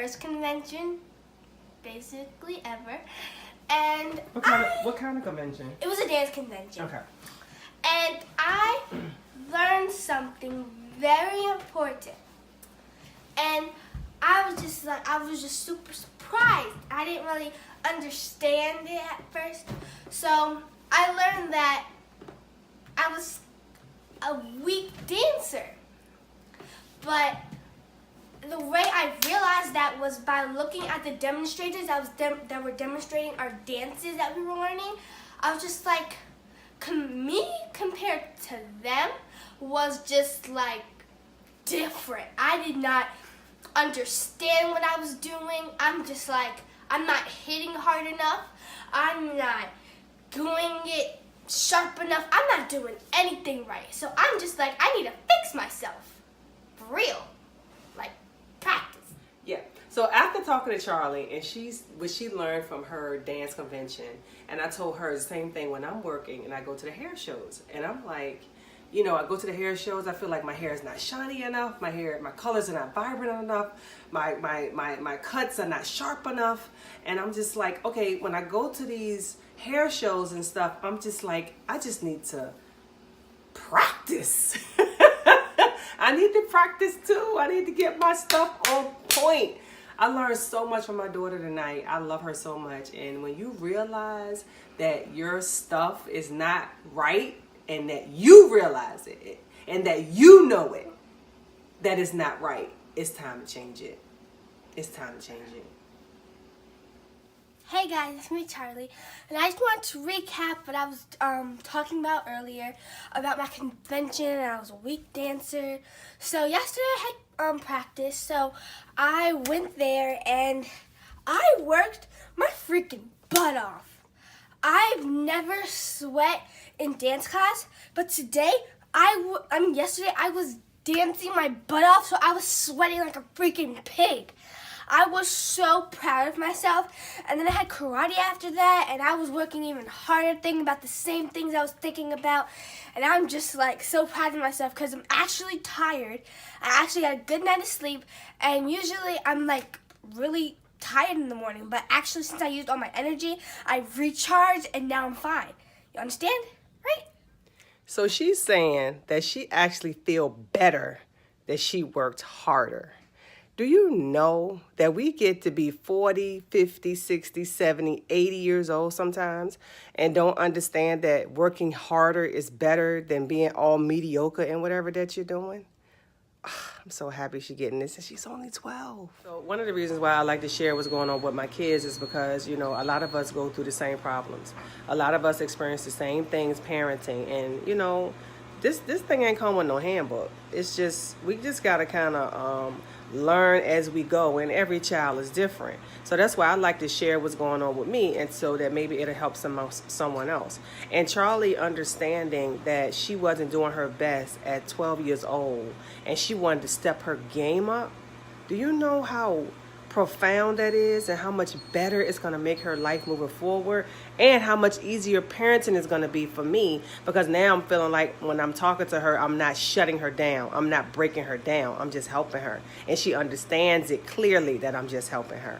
first convention, basically ever. And what kind of convention? It was a dance convention. Okay. And I learned something very important. And I was just super surprised. I didn't really understand it at first. So I learned that I was a weak dancer. But the way I realized that was by looking at the demonstrators that were demonstrating our dances that we were learning. I was just like, me compared to them was just like different. I did not understand what I was doing. I'm just like, I'm not hitting hard enough. I'm not doing it sharp enough. I'm not doing anything right. So I'm just like, I need to fix myself. For real. Like, practice. Yeah. So after talking to Charlie, and what she learned from her dance convention, and I told her the same thing when I'm working and I go to the hair shows. And I'm like, I go to the hair shows, I feel like my hair is not shiny enough, my colors are not vibrant enough, my cuts are not sharp enough. And I'm just like, okay, when I go to these hair shows and stuff, I'm just like, I just need to practice. I need to practice too. I need to get my stuff on point. I learned so much from my daughter tonight. I love her so much. And when you realize that your stuff is not right, and that you realize it, and that you know it, that it's not right, it's time to change it. It's time to change it. Hey guys, it's me, Charlie, and I just want to recap what I was talking about earlier about my convention, and I was a weak dancer. So yesterday I had practice, so I went there and I worked my freaking butt off. I've never sweat in dance class, but today, yesterday I was dancing my butt off, so I was sweating like a freaking pig. I was so proud of myself, and then I had karate after that, and I was working even harder, thinking about the same things I was thinking about, and I'm just like so proud of myself because I'm actually tired. I actually got a good night of sleep, and usually I'm like really tired in the morning, but actually since I used all my energy, I recharged, and now I'm fine. You understand? Right? So she's saying that she actually feel better that she worked harder. Do you know that we get to be 40, 50, 60, 70, 80 years old sometimes and don't understand that working harder is better than being all mediocre in whatever that you're doing? I'm so happy she's getting this, and she's only 12. So one of the reasons why I like to share what's going on with my kids is because, a lot of us go through the same problems. A lot of us experience the same things parenting, and, this thing ain't come with no handbook. It's just, we just got to kind of learn as we go, and every child is different. So that's why I like to share what's going on with me, and so that maybe it'll help someone else. And Charlie understanding that she wasn't doing her best at 12 years old, and she wanted to step her game up. Do you know how profound that is, and how much better it's going to make her life moving forward, and how much easier parenting is going to be for me, because now I'm feeling like when I'm talking to her, I'm not shutting her down, I'm not breaking her down, I'm just helping her, and she understands it clearly that I'm just helping her.